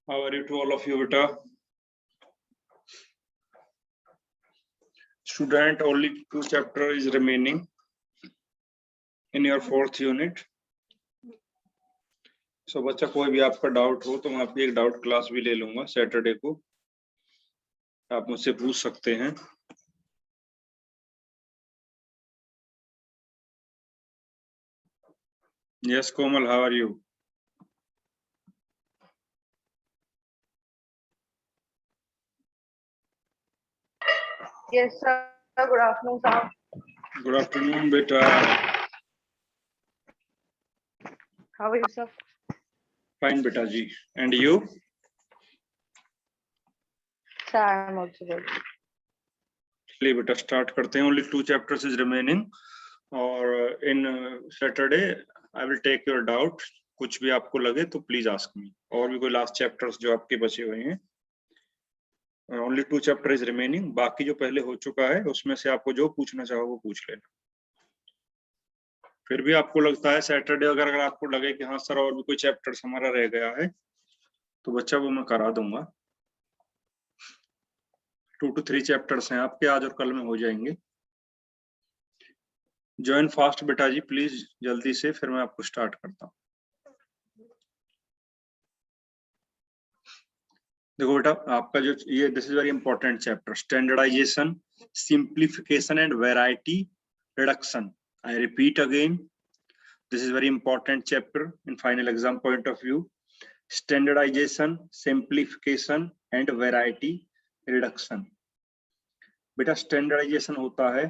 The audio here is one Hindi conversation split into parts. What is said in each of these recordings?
How are you to all of you, beta? Student, only 2 chapters is remaining in your 4th unit. So बच्चा कोई भी आपका डाउट हो तो मैं आपकी एक डाउट क्लास भी ले लूंगा सैटरडे को, आप मुझसे पूछ सकते हैं। Yes, Komal, how are you? Yes, sir. Good afternoon, sir. Good afternoon, beta. How are you, sir? Fine, beta ji. And you? Sir, I am also good. चलिए बेटा स्टार्ट करते हैं। Only 2 chapters is remaining और in Saturday I will take your doubt. कुछ भी आपको लगे तो प्लीज आस्क मी। और भी कोई लास्ट चैप्टर्स जो आपके बचे हुए हैं, ओनली 2 चैप्टर इज रिमेनिंग। बाकी जो पहले हो चुका है उसमें से आपको जो पूछना चाहो वो पूछ लेना। फिर भी आपको लगता है सैटरडे अगर आपको लगे कि हाँ सर और भी कोई चैप्टर्स हमारा रह गया है तो बच्चा वो मैं करा दूंगा। 2 to 3 चैप्टर्स हैं आपके, आज और कल में हो जाएंगे। ज्वाइन फास्ट बेटा जी प्लीज जल्दी से, फिर मैं आपको स्टार्ट करता हूँ। देखो बेटा आपका जो ये this is very important chapter, standardisation, simplification and variety reduction. I repeat again, this is very important chapter in final exam point of view. Standardisation, simplification and variety reduction. बेटा स्टैंडर्डाइजेशन होता है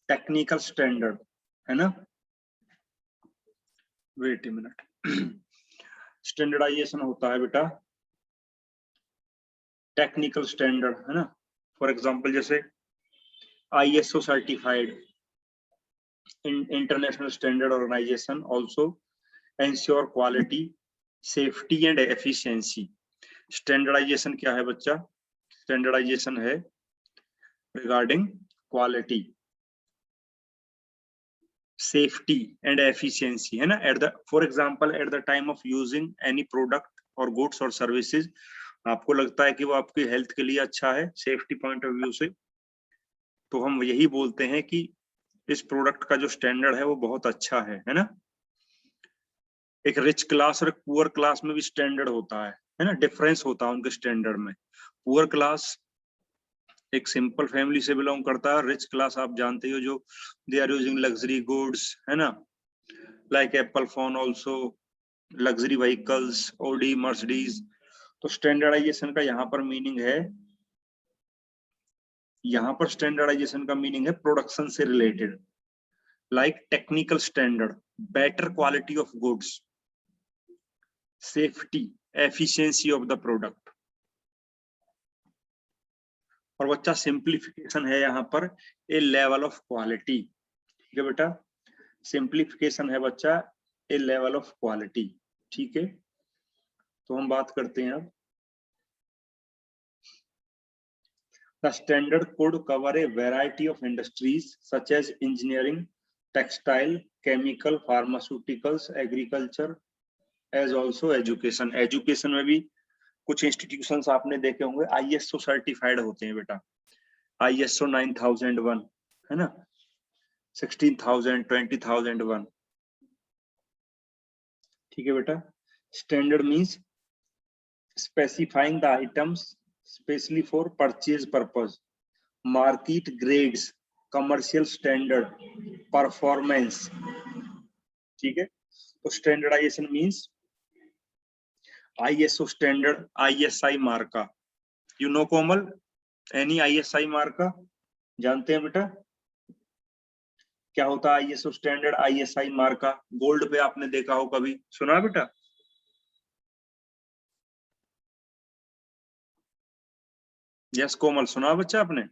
टेक्निकल स्टैंडर्ड, है ना? Wait a minute. स्टैंडर्डाइजेशन होता है बेटा टेक्निकल स्टैंडर्ड, है ना? फॉर एग्जांपल जैसे ISO certified, international standard organisation also ensure quality, safety and efficiency. Standardisation क्या है बच्चा? स्टैंडर्डाइजेशन है regarding quality, safety and efficiency, है ना? At the for example at the time of using any product और गुड्स और सर्विसेज, आपको लगता है कि वो आपकी हेल्थ के लिए अच्छा है सेफ्टी पॉइंट ऑफ व्यू से, तो हम यही बोलते हैं कि इस प्रोडक्ट का जो स्टैंडर्ड है वो बहुत अच्छा है ना? एक रिच क्लास और एक पुअर क्लास में भी स्टैंडर्ड होता है ना? डिफरेंस होता है उनके स्टैंडर्ड में। पुअर क्लास एक सिंपल फैमिली से बिलोंग करता है, रिच क्लास आप जानते हो जो they are using luxury goods, है ना? Like Apple phone also, luxury vehicles, Audi, Mercedes. तो स्टैंडर्डाइजेशन का यहाँ पर मीनिंग है, यहाँ पर स्टैंडर्डाइजेशन का मीनिंग है प्रोडक्शन से related, like technical standard, better quality of goods, safety, efficiency of the product. और बच्चा सिंप्लीफिकेशन है यहाँ पर ए लेवल ऑफ क्वालिटी। ठीक है बेटा, सिंप्लीफिकेशन है बच्चा ए लेवल ऑफ क्वालिटी। ठीक है, तो हम बात करते हैं अब। The standard could cover a variety of industries such as engineering, textile, chemical, pharmaceuticals, agriculture, as also education. Education में भी कुछ इंस्टीट्यूशंस आपने देखे होंगे ISO सर्टिफाइड होते हैं बेटा, ISO 9001, है ना? 16,000, 20,001। ठीक है बेटा, standard means specifying the items specially for purchase purpose, market grades, commercial standard, performance। ठीक है, तो standardisation means ISO standard, ISI मार्का। You know Komal any ISI मार्का? जानते हैं बेटा क्या होता है ISO स्टैंडर्ड, ISI मार्का? गोल्ड पे आपने देखा हो, कभी सुना बेटा? यस कोमल, सुना बच्चा आपने?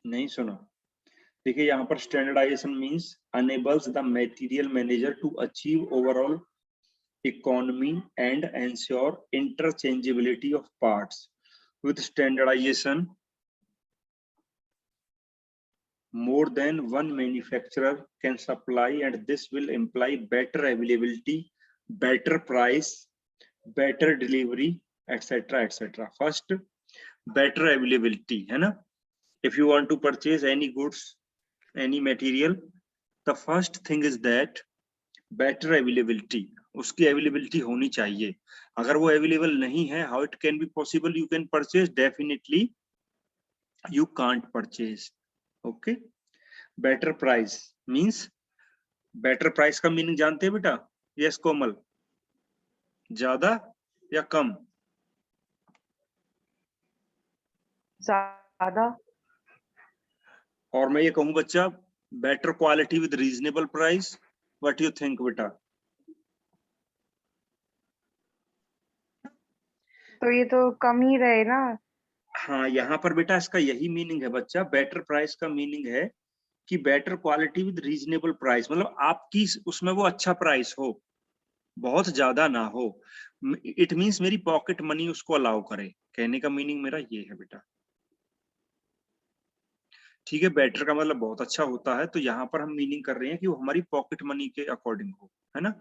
नहीं सुना? देखिए यहाँ पर standardisation means enables the material manager to achieve overall economy and ensure interchangeability of parts. With standardization, more than one manufacturer can supply, and this will imply better availability, better price, better delivery, etc etc. First, better availability है ना. If you want to purchase any goods, any material, the first thing is that better availability. उसकी availability होनी चाहिए. अगर वो available नहीं है, how it can be possible you can purchase? Definitely you can't purchase. Okay. Better price means, better price का meaning जानते हैं बेटा? Yes कोमल. ज्यादा या कम? ज्यादा. और मैं ये कहूँ बच्चा, better quality with reasonable price. What do you think बेटा? तो ये तो कम ही रहे ना. हाँ, यहाँ पर बेटा इसका यही मीनिंग है बच्चा. बेटर प्राइस का मीनिंग है कि better quality with reasonable price, मतलब आपकी उसमें वो अच्छा प्राइस हो, बहुत ज्यादा ना हो. इट मींस मेरी पॉकेट मनी उसको अलाउ करे. कहने का मीनिंग मेरा ये है बेटा. ठीक है, बेटर का मतलब बहुत अच्छा होता है, तो यहाँ पर हम मीनिंग कर रहे हैं कि वो हमारी पॉकेट मनी के अकॉर्डिंग हो, है ना.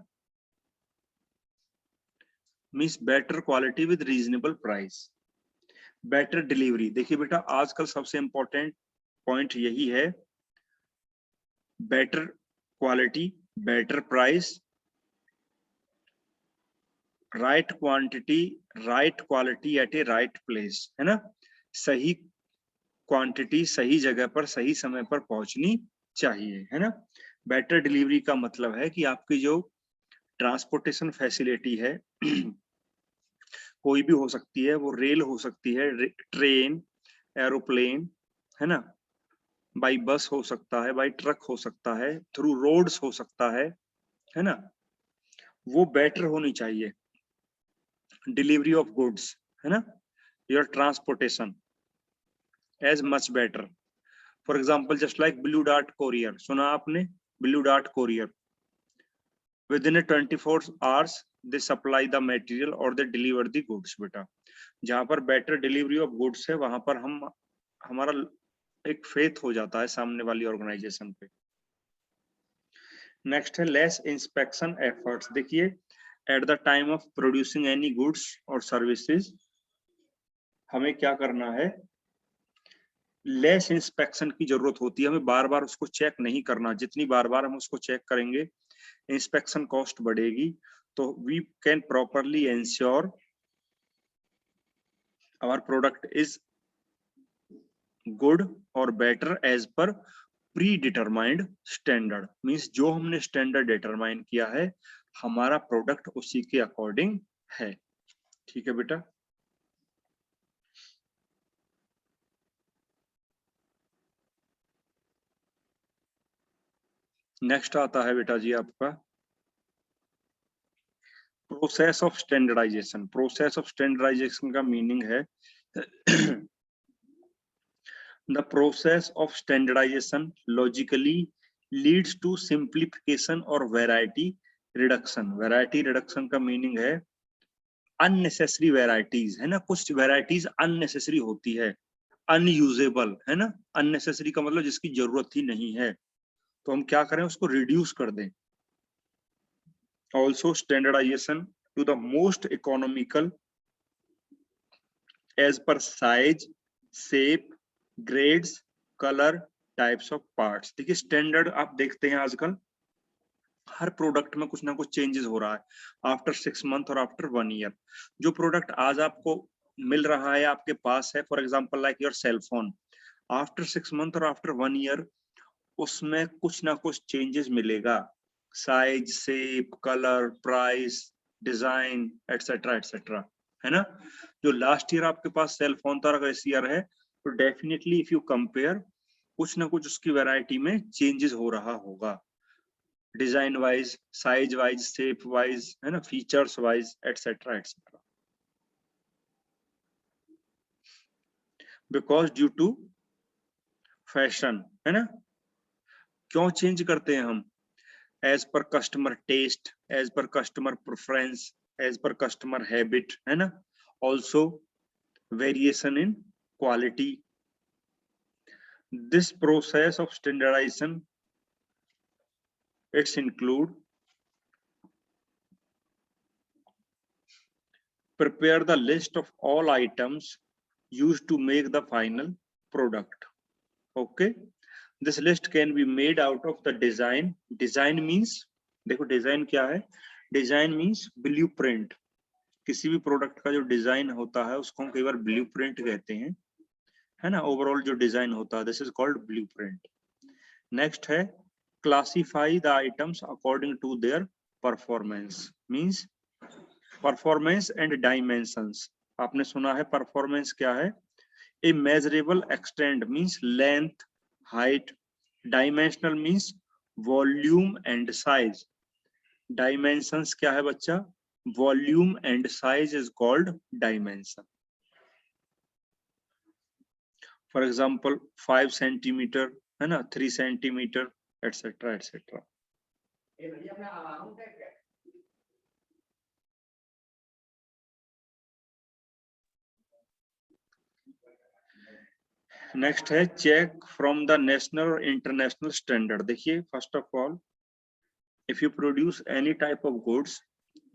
Means better quality with reasonable price. Better delivery. देखिए बेटा, आजकल सबसे इंपॉर्टेंट पॉइंट यही है. Better quality, better price, right quantity, right quality eight ए राइट प्लेस, है ना. सही क्वांटिटी सही जगह पर सही समय पर पहुंचनी चाहिए, है ना. बेटर डिलीवरी का मतलब है कि आपकी जो ट्रांसपोर्टेशन फैसिलिटी है कोई भी हो सकती है, वो रेल हो सकती है, ट्रेन, एरोप्लेन, है ना, बाई बस हो सकता है, बाई ट्रक हो सकता है, थ्रू रोड्स हो सकता है ना, वो बेटर होनी चाहिए. डिलीवरी ऑफ गुड्स, है ना, your transportation as much better. For example just like Blue Dart courier, सुना आपने? Blue Dart courier, within 24 hours they supply the material और दे डिलीवर द गुड्स. बेटा, जहां पर बेटर डिलीवरी ऑफ गुड्स है, वहां पर हम हमारा एक फेथ हो जाता है सामने वाली ऑर्गेनाइजेशन पे. नेक्स्ट है लेस इंस्पेक्शन एफर्ट्स. देखिए, eight the time of producing any goods और सर्विसेज हमें क्या करना है? लेस इंस्पेक्शन की जरूरत होती है. हमें बार बार उसको चेक नहीं करना. जितनी बार बार हम उसको चेक करेंगे, इंस्पेक्शन कॉस्ट बढ़ेगी. तो we can properly ensure our product is good और better as per pre determined standard. Means जो हमने स्टैंडर्ड डिटरमाइन किया है, हमारा प्रोडक्ट उसी के अकॉर्डिंग है. ठीक है बेटा. नेक्स्ट आता है बेटा जी आपका process of standardisation. Process of standardisation का मीनिंग है the process of standardisation logically leads to simplification और वैरायटी रिडक्शन. वैरायटी रिडक्शन का मीनिंग है अननेसेसरी वैरायटीज, है ना. कुछ वैरायटीज अननेसेसरी होती है, अनयूजेबल, है ना. अननेसेसरी का मतलब जिसकी जरूरत ही नहीं है, तो हम क्या करें, उसको रिड्यूस कर दें. Also standardisation to the most economical as per size, shape, grades, colour, types of parts. देखिए, स्टैंडर्ड आप देखते हैं आजकल हर प्रोडक्ट में कुछ ना कुछ चेंजेस हो रहा है आफ्टर 6 month और आफ्टर 1 year. जो प्रोडक्ट आज आपको मिल रहा है, आपके पास है, for example like your cell phone, after 6 month और आफ्टर 1 year उसमें कुछ ना कुछ चेंजेस मिलेगा. Size, shape, colour, price, design, etcetera etcetera, है ना. जो लास्ट ईयर आपके पास सेल फोन था, अगर इस ईयर है, तो डेफिनेटली इफ यू कंपेयर, कुछ ना कुछ उसकी वैरायटी में चेंजेस हो रहा होगा. Design wise, size wise, shape wise, है ना, features wise, etcetera etcetera. Because due to fashion, है ना. क्यों चेंज करते हैं हम? As per customer taste, as per customer preference, as per customer habit, है ना. Also variation in quality, This process of standardization, it's include prepare the list of all items used to make the final product. Okay, this list can be made out of the design. Design means, देखो design क्या है? Design means blueprint. किसी भी प्रोडक्ट का जो डिजाइन होता है उसको हम कई बार ब्लूप्रिंट कहते हैं, है ना, ओवरऑल जो डिजाइन होता है, this is called blueprint. Next है classify the items according to their performance. Means performance and dimensions. आपने सुना है परफॉर्मेंस क्या है? A measurable extent means length, height. Dimensional means volume and size. Dimensions क्या है बच्चा? Volume and size is called dimension. For example 5 centimetre, है ना, 3 सेंटीमीटर, एटसेट्रा एटसेट्रा. नेक्स्ट है चेक फ्रॉम द नेशनल और इंटरनेशनल स्टैंडर्ड. देखिए, first of all if you produce any type of goods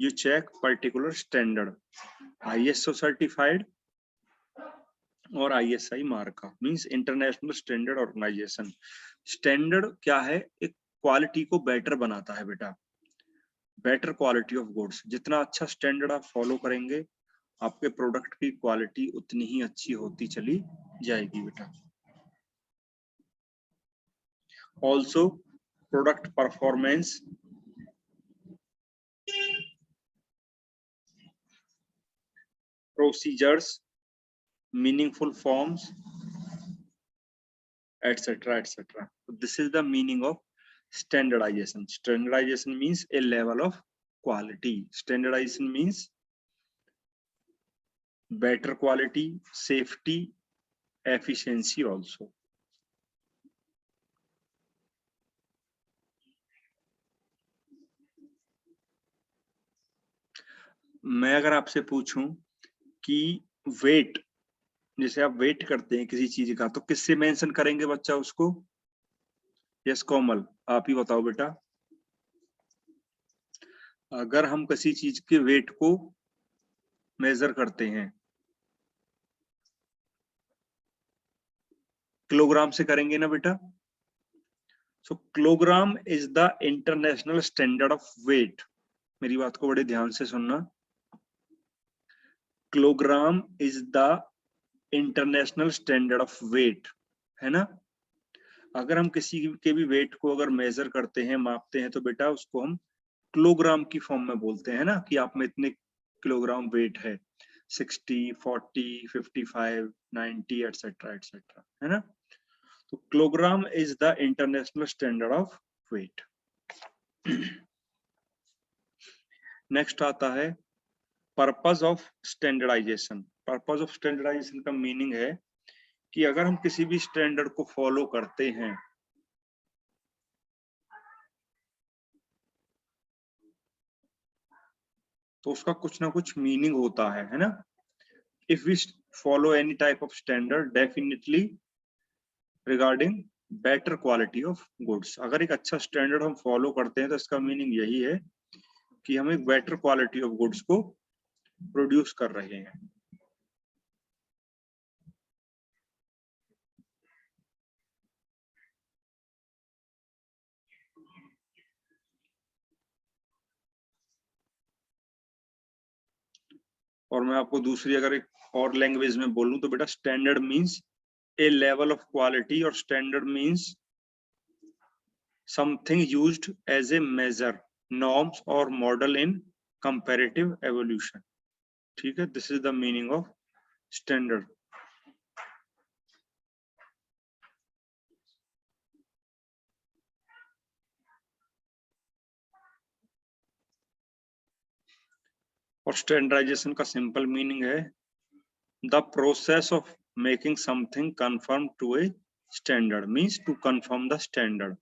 you check particular standard, ISO certified और ISI मार्का, means international standard organisation. Standard क्या है? एक क्वालिटी को बेटर बनाता है बेटा, बेटर क्वालिटी ऑफ गुड्स. जितना अच्छा स्टैंडर्ड आप फॉलो करेंगे आपके प्रोडक्ट की क्वालिटी उतनी ही अच्छी होती चली जाएगी बेटा. Also product performance, procedures, meaningful forms, etc etc. So this is the meaning of standardization. Standardization means a level of quality. Standardization means better quality, safety, efficiency also. मैं अगर आपसे पूछूं कि वेट, जैसे आप वेट करते हैं किसी चीज का, तो किससे मेंशन करेंगे बच्चा उसको? यस कोमल, आप ही बताओ बेटा. अगर हम किसी चीज के वेट को मेजर करते हैं, किलोग्राम से करेंगे ना बेटा. So kilogram is the international standard of weight. मेरी बात को बड़े ध्यान से सुनना. Kilogram is the international standard of weight, है ना. अगर हम किसी के भी वेट को अगर मेजर करते हैं, मापते हैं, तो बेटा उसको हम किलोग्राम की फॉर्म में बोलते हैं ना, कि आप में इतने किलोग्राम वेट है, 60, 40, 55, 90 एटसेट्रा एटसेट्रा, है ना. तो kilogram is the international standard of weight. Next आता है purpose of standardisation. Purpose of standardisation का मीनिंग है कि अगर हम किसी भी स्टैंडर्ड को फॉलो करते हैं तो उसका कुछ ना कुछ मीनिंग होता है ना. If we follow any type of standard, definitely regarding better quality of goods. अगर एक अच्छा स्टैंडर्ड हम फॉलो करते हैं तो इसका मीनिंग यही है कि हम एक बेटर क्वालिटी ऑफ गुड्स को प्रोड्यूस कर रहे हैं. और मैं आपको दूसरी अगर एक और लैंग्वेज में बोलूं तो बेटा standard means a level of quality, और standard means something used as a measure, norms और मॉडल इन कंपैरेटिव एवोल्यूशन. ठीक है, this is the meaning of standard. और स्टैंडर्डाइजेशन का सिंपल मीनिंग है the process of making something conform to a standard. Means to conform the standard,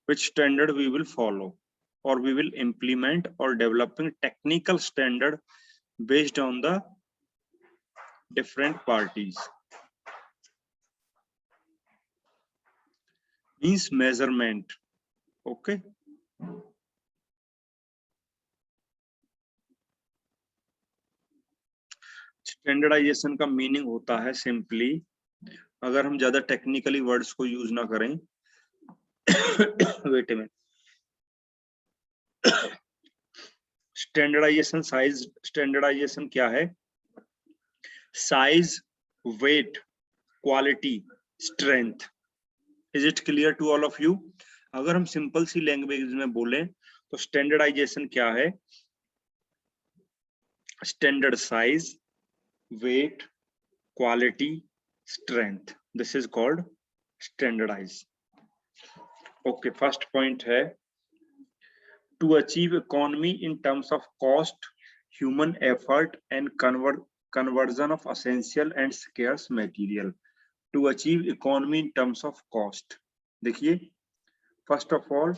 which standard we will follow, or we will implement or developing technical standard based on the different parties. Means measurement. Okay, standardisation का मीनिंग होता है सिंपली, अगर हम ज्यादा टेक्निकली वर्ड्स को यूज ना करें वेट में, स्टैंडर्डाइजेशन साइज, स्टैंडर्डाइजेशन क्या है? Size, weight, quality, strength. Is it clear to all of you? अगर हम सिंपल सी लैंग्वेज में बोलें तो स्टैंडर्डाइजेशन क्या है? Standard size, weight, quality, strength, this is called standardise. Okay, first point है to achieve economy in terms of cost, human effort, and conversion of essential and scarce material. To achieve economy in terms of cost, देखिए, first of all,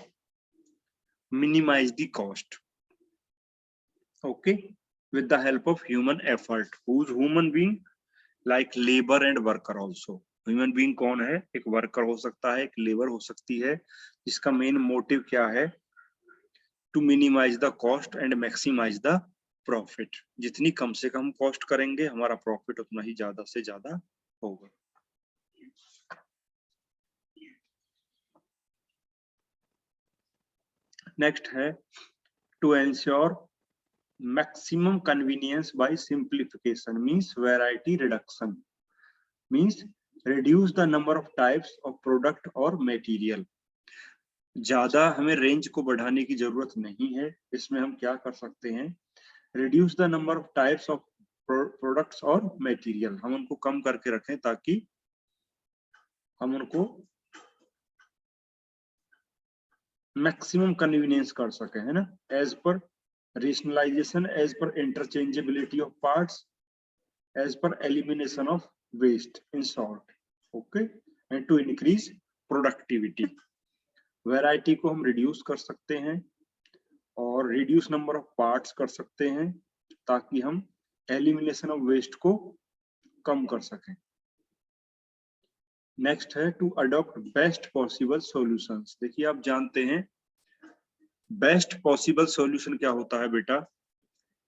minimize the cost. Okay, with the help of human effort. Who's human being? Like labor and worker also. Human being कौन है? एक worker हो सकता है, एक labor हो सकती है, जिसका main motive क्या है? To minimise the cost and maximise the profit. जितनी कम से कम कॉस्ट करेंगे हमारा प्रॉफिट उतना ही ज्यादा से ज्यादा होगा। नेक्स्ट है to ensure maximum convenience by simplification, means variety reduction, means reduce the number of types of product और मटेरियल। ज्यादा हमें रेंज को बढ़ाने की जरूरत नहीं है, इसमें हम क्या कर सकते हैं? Reduce the number of types of products और मटेरियल, हम उनको कम करके रखें ताकि हम उनको मैक्सिमम कन्वीनियंस कर सके, है ना? As per rationalisation, as per interchangeability of parts, as per elimination of waste, in short. Okay, and to increase productivity. Variety को हम रिड्यूस कर सकते हैं और रिड्यूस नंबर ऑफ पार्ट्स कर सकते हैं ताकि हम एलिमिनेशन ऑफ वेस्ट को कम कर सकें। नेक्स्ट है to adopt best possible solutions. देखिए, आप जानते हैं बेस्ट पॉसिबल सॉल्यूशन क्या होता है बेटा?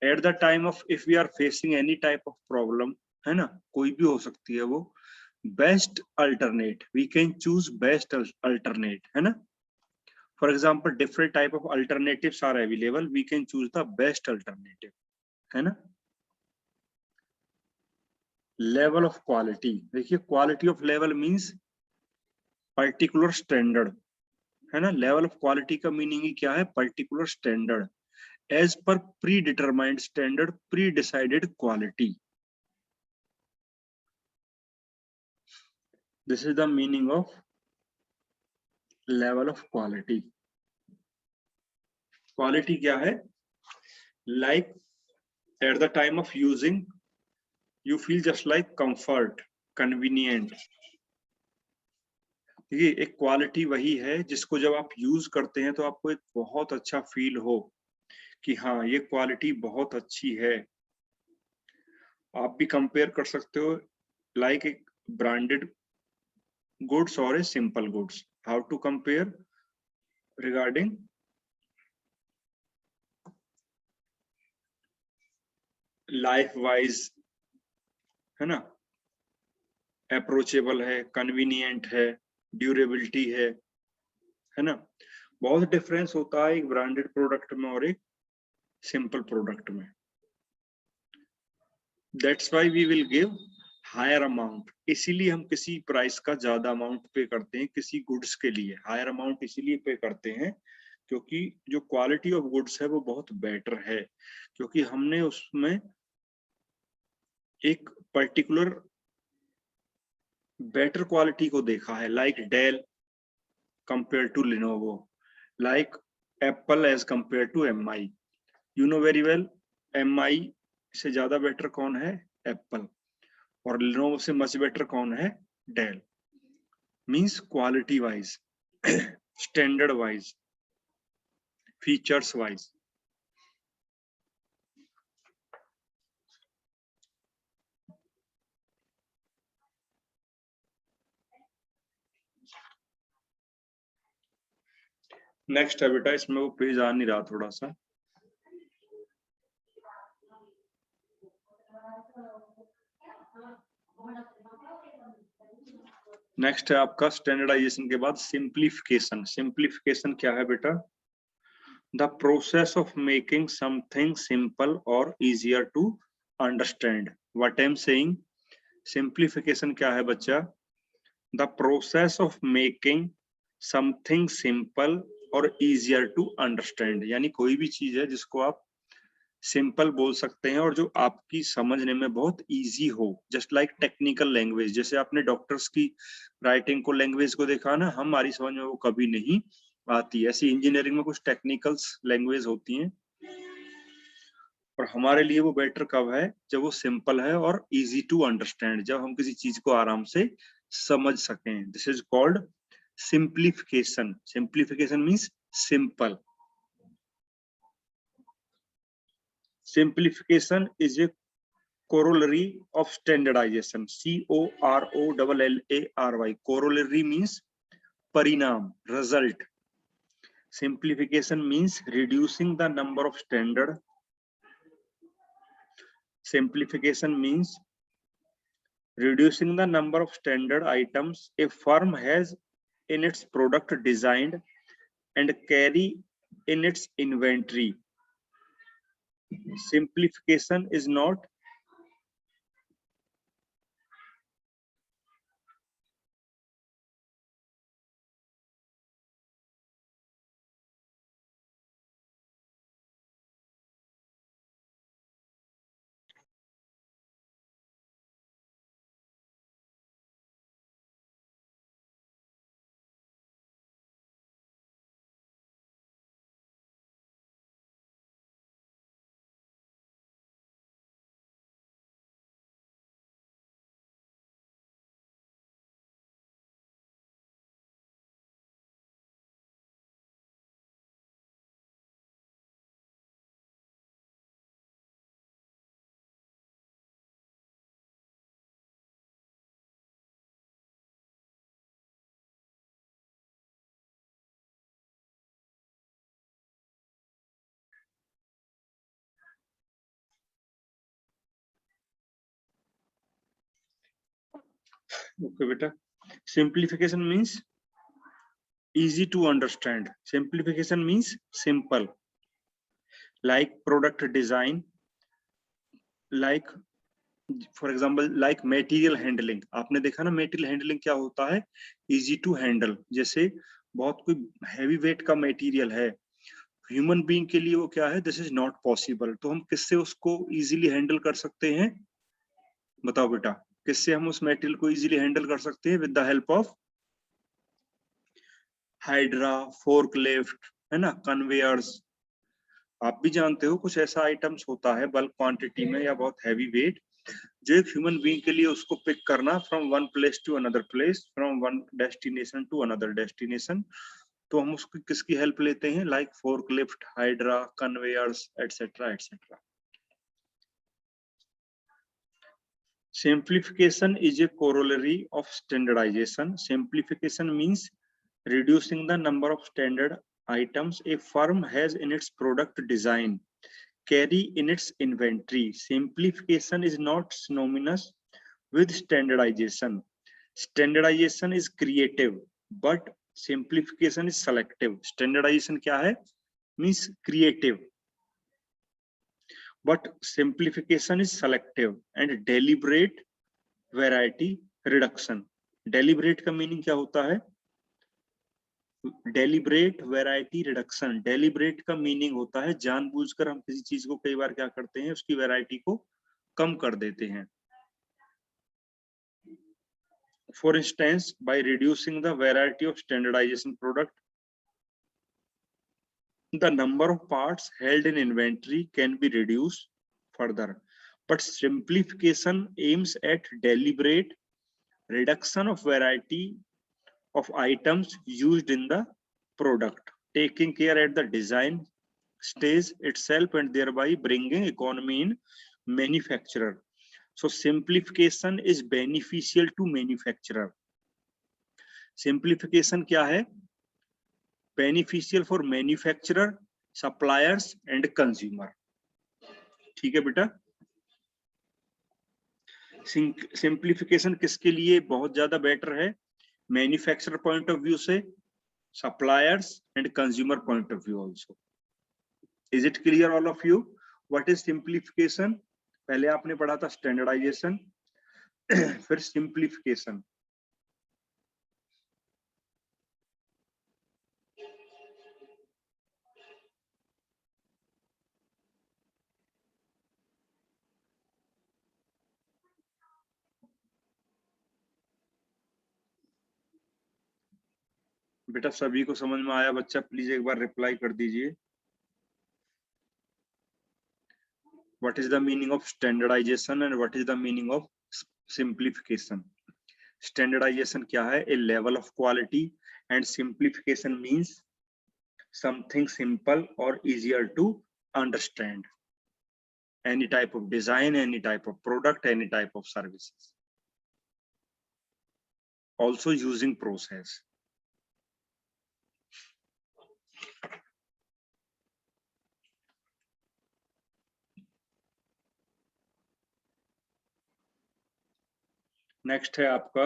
At the time of if we are facing any type of problem, है ना, कोई भी हो सकती है वो, best alternate, we can choose best alternate, है ना? For example different type of alternatives are available, we can choose the best alternative, है ना? लेवल ऑफ क्वालिटी, देखिए quality of level means particular standard, है ना? लेवल ऑफ क्वालिटी का मीनिंग ही क्या है? Particular standard, as per pre determined standard, pre decided quality. This is the meaning of level of quality. Quality क्या है? Like at the time of using you feel just like comfort, convenient. ये एक क्वालिटी वही है जिसको जब आप यूज करते हैं तो आपको एक बहुत अच्छा फील हो कि हाँ ये क्वालिटी बहुत अच्छी है। आप भी कंपेयर कर सकते हो लाइक एक ब्रांडेड गुड्स और a simple goods. How to compare? Regarding life wise, है ना, अप्रोचेबल है, कन्वीनियंट है, ड्यूरेबिलिटी है ना? बहुत डिफरेंस होता है एक ब्रांडेड प्रोडक्ट में और एक सिंपल प्रोडक्ट में। That's why we will give higher amount, इसीलिए हम किसी प्राइस का ज्यादा अमाउंट पे करते हैं किसी गुड्स के लिए। हायर अमाउंट इसीलिए पे करते हैं क्योंकि जो क्वालिटी ऑफ गुड्स है वो बहुत बेटर है, क्योंकि हमने उसमें एक पर्टिकुलर बेटर क्वालिटी को देखा है, like Dell compare to Lenovo, like Apple as compare to Mi. You know very well Mi से ज्यादा बेटर कौन है? एप्पल। और लिनोवो से मच बेटर कौन है? Dell. Means quality wise, standard wise, features wise. Next है बेटा, इसमें वो पेज आ नहीं रहा थोड़ा सा। नेक्स्ट है आपका स्टैंडर्डाइजेशन के बाद सिंप्लीफिकेशन। सिंप्लीफिकेशन क्या है बेटा? The process of making something simple और easier to understand. What I am saying, simplification क्या है बच्चा? The process of making something simple और इजियर टू अंडरस्टैंड, यानी कोई भी चीज है जिसको आप सिंपल बोल सकते हैं और जो आपकी समझने में बहुत इजी हो। जस्ट लाइक टेक्निकल लैंग्वेज, जैसे आपने डॉक्टर्स की राइटिंग को, लैंग्वेज को देखा ना, हमारी समझ में वो कभी नहीं आती। ऐसी इंजीनियरिंग में कुछ टेक्निकल्स लैंग्वेज होती हैं और हमारे लिए वो बेटर कब है? जब वो सिंपल है और इजी टू अंडरस्टैंड, जब हम किसी चीज को आराम से समझ सकें। This is called simplification. Simplification means simple. Simplification is a corollary of standardization. COROLLARY. Corollary means parinam, result. Simplification means reducing the number of standard. Simplification means reducing the number of standard items a firm has in its product designed and carry in its inventory. Simplification is not okay beta. Simplification means easy to understand. Simplification means simple. Like product design, like for example like material handling. आपने देखा ना material handling क्या होता है? Easy to handle. जैसे बहुत कोई heavy weight का material है, ह्यूमन बीइंग के लिए वो क्या है? This is not possible. तो हम किससे उसको इजीली हैंडल कर सकते हैं? बताओ बेटा, किससे हम उस मेटेरियल को इजीली हैंडल कर सकते हैं? With the help of hydra, forklift, है ना, कन्वेयर्स। आप भी जानते हो कुछ ऐसा आइटम्स होता है बल्क क्वांटिटी में या बहुत हैवी वेट, जो एक ह्यूमन बीइंग के लिए उसको पिक करना from one place to another place, from one destination to another destination. तो हम उसकी किसकी हेल्प लेते हैं? Like forklift, hydra, conveyors, etcetera etcetera. Simplification is a corollary of standardization. Simplification means reducing the number of standard items a firm has in its product design, carry in its inventory. Simplification is not synonymous with standardization. Standardization is creative, but simplification is selective. Standardization क्या है? Means creative, but simplification is selective and deliberate variety reduction. Deliberate का मीनिंग क्या होता है? Deliberate variety reduction. Deliberate का मीनिंग होता है जानबूझकर हम किसी चीज को कई बार क्या करते हैं? उसकी वैरायटी को कम कर देते हैं। For instance, by reducing the variety of standardization product, the number of parts held in inventory can be reduced further. But simplification aims at deliberate reduction of variety of items used in the product, taking care at the design stage itself and thereby bringing economy in manufacturer. So simplification is beneficial to manufacturer. Simplification क्या है? Beneficial for manufacturer, suppliers and consumer. ठीक है बेटा, सिंप्लीफिकेशन किसके लिए बहुत ज्यादा बेटर है? मैन्युफैक्चरर पॉइंट ऑफ व्यू से, suppliers and consumer point of view also. Is it clear all of you? What is simplification? पहले आपने पढ़ा था स्टैंडर्डाइजेशन, फिर सिंप्लीफिकेशन। बेटा सभी को समझ में आया? बच्चा प्लीज एक बार रिप्लाई कर दीजिए। What is the meaning of standardization and what is the meaning of simplification? Standardization क्या है? A level of quality, and simplification means something simple or easier to understand. Any type of design, any type of product, any type of services. Also using process. Next है आपका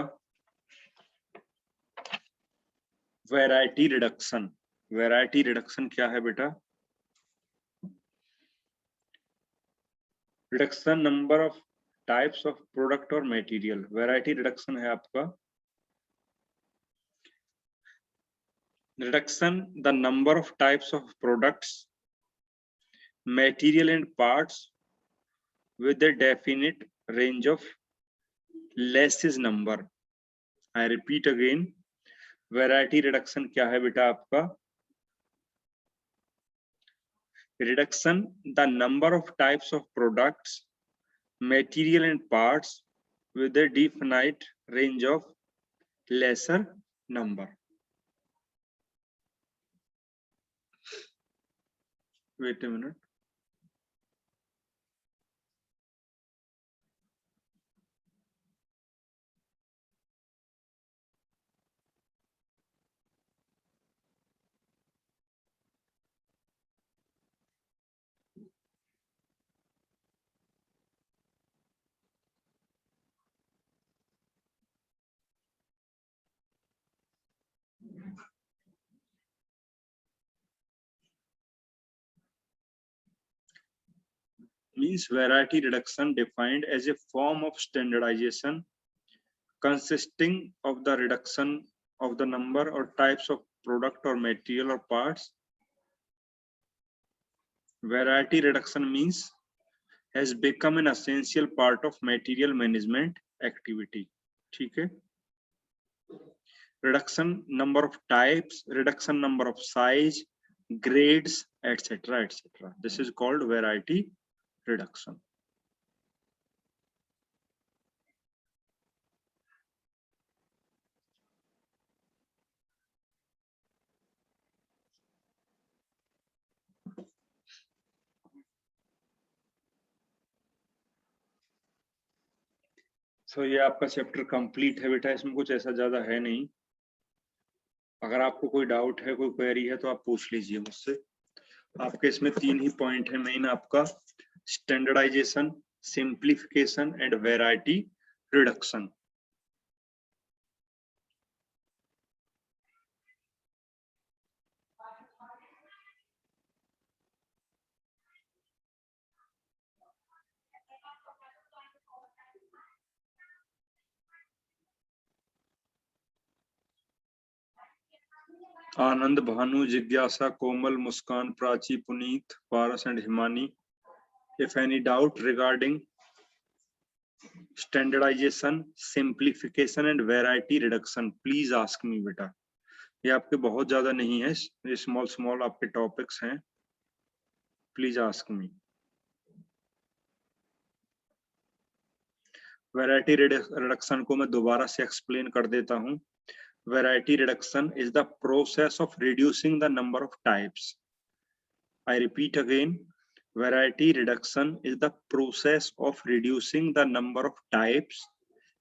वैरायटी रिडक्शन। वैरायटी रिडक्शन क्या है बेटा? Reduction number of types of product और मटेरियल। वैरायटी रिडक्शन है आपका reduction the number of types of products, material and parts with a definite range of less number. I repeat again, variety reduction क्या है बेटा आपका? Reduction the number of types of products, material and parts with a definite range of lesser number. Wait a minute. Means variety reduction defined as a form of standardization consisting of the reduction of the number or types of product or material or parts. Variety reduction means has become an essential part of material management activity. ठीक है? Reduction number of types, reduction number of size, grades, etc., etc. This is called variety reduction. So ये आपका चैप्टर कंप्लीट है बेटा, इसमें कुछ ऐसा ज्यादा है नहीं। अगर आपको कोई डाउट है, कोई क्वेरी है तो आप पूछ लीजिए मुझसे। आपके इसमें 3 ही पॉइंट है मेन आपका, standardisation, simplification and variety reduction. Anand, Bhanu, जिज्ञासा, Komal, Muskan, Prachi, Puneet, Paras and Himani, if any doubt regarding standardization, simplification and variety reduction, please ask me बेटा। ये आपके बहुत ज्यादा नहीं है, ये स्मॉल आपके टॉपिक्स हैं, please ask me. Variety reduction को मैं दोबारा से एक्सप्लेन कर देता हूं। Variety reduction is the process of reducing the number of types. I repeat again, variety reduction is the process of reducing the number of types,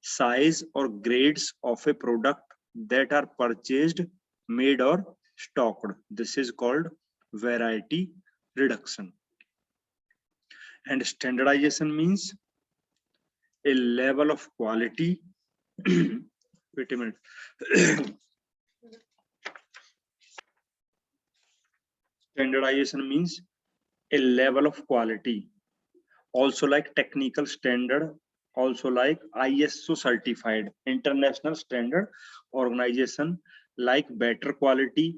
size or grades of a product that are purchased, made or stocked. This is called variety reduction. And standardization means a level of quality wait a minute standardization means a level of quality, also like technical standard, also like ISO certified international standard organization, like better quality,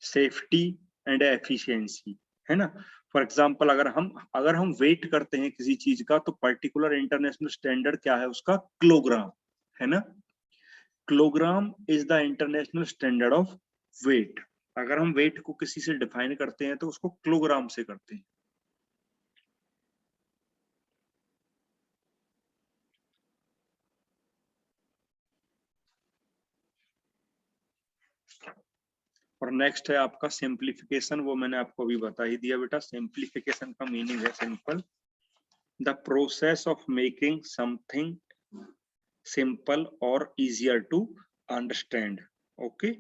safety and efficiency, है ना। फॉर एग्जाम्पल अगर हम वेट करते हैं किसी चीज का, तो पर्टिकुलर इंटरनेशनल स्टैंडर्ड क्या है उसका, किलोग्राम, है ना। Kilogram is the international standard of weight. अगर हम वेट को किसी से डिफाइन करते हैं तो उसको किलोग्राम से करते हैं। और नेक्स्ट है आपका सिंप्लीफिकेशन, वो मैंने आपको अभी बता ही दिया बेटा। सिंप्लीफिकेशन का मीनिंग है simple, the process of making something simple और easier to understand. Okay,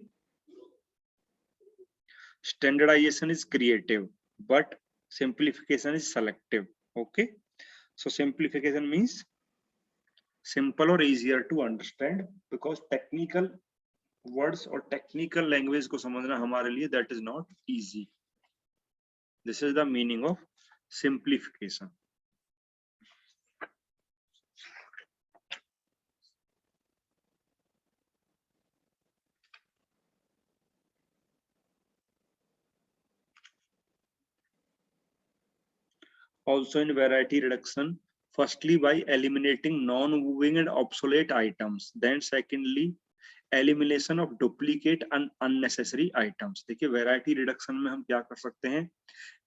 standardization is creative but simplification is selective. Okay, so simplification means simple or easier to understand, because technical words or technical language को समझना हमारे लिए that is not easy. This is the meaning of simplification. Also in variety reduction, firstly by eliminating non-moving and obsolete items, then secondly elimination of duplicate and unnecessary items. देखिए वैरायटी रिडक्शन में हम क्या कर सकते हैं,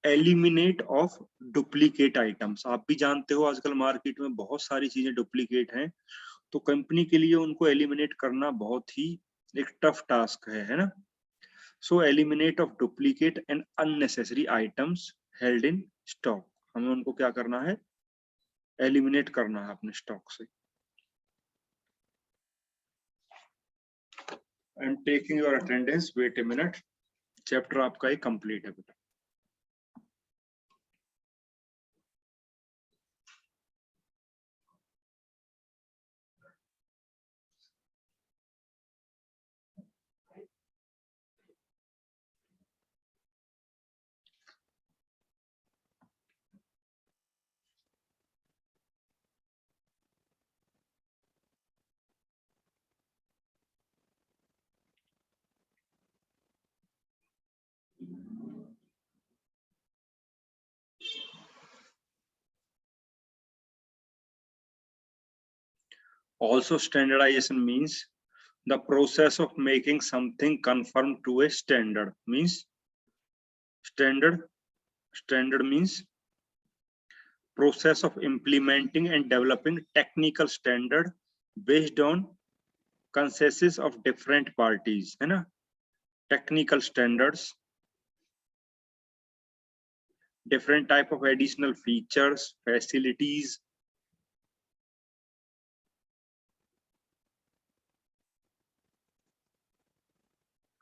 एलिमिनेट ऑफ डुप्लीकेट आइटम्स। आप भी जानते हो आजकल मार्केट में बहुत सारी चीजें डुप्लीकेट हैं, तो कंपनी के लिए उनको एलिमिनेट करना बहुत ही एक टफ टास्क है ना। So eliminate of duplicate and unnecessary items held in stock, हमें उनको क्या करना है, एलिमिनेट करना है अपने स्टॉक से। I am taking your attendance, wait a minute. Chapter आपका ही कंप्लीट है बेटा। Also standardization means the process of making something conform to a standard, means standard means process of implementing and developing technical standard based on consensus of different parties, है ना। technical standards, different type of additional features, facilities,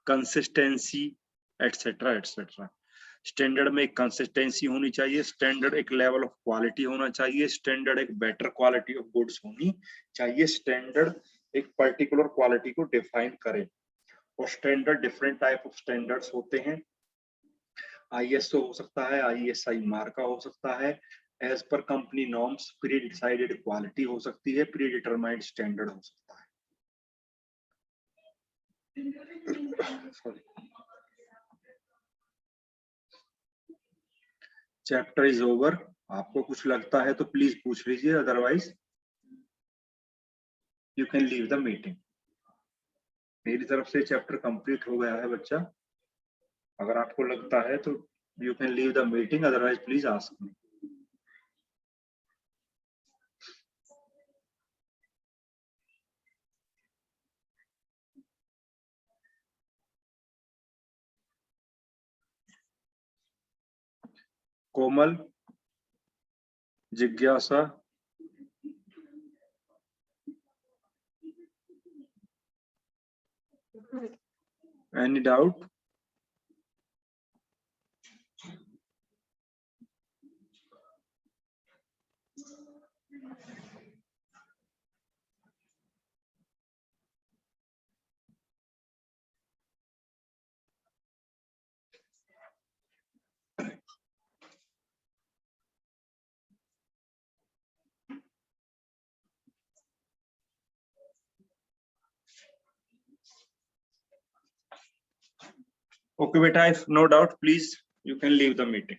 consistency etcetera etcetera. Standard में एक कंसिस्टेंसी होनी चाहिए, स्टैंडर्ड एक लेवल ऑफ क्वालिटी होना चाहिए, स्टैंडर्ड एक बेटर क्वालिटी ऑफ गुड्स होनी चाहिए, स्टैंडर्ड एक पर्टिकुलर क्वालिटी को डिफाइन करे। और standard different type of standards होते हैं, आईएसओ हो सकता है, आईएसआई मार्का हो सकता है, as per company norms pre decided quality हो सकती है, प्री डिटरमाइंड स्टैंडर्ड हो सकता है। Chapter is over. आपको कुछ लगता है तो प्लीज पूछ लीजिए, otherwise you can leave the meeting. मेरी तरफ से चैप्टर कंप्लीट हो गया है बच्चा, अगर आपको लगता है तो you can leave the meeting, otherwise please ask me. Komal, जिज्ञासा, any doubt? Okay, beta, if no doubt, please, you can leave the meeting.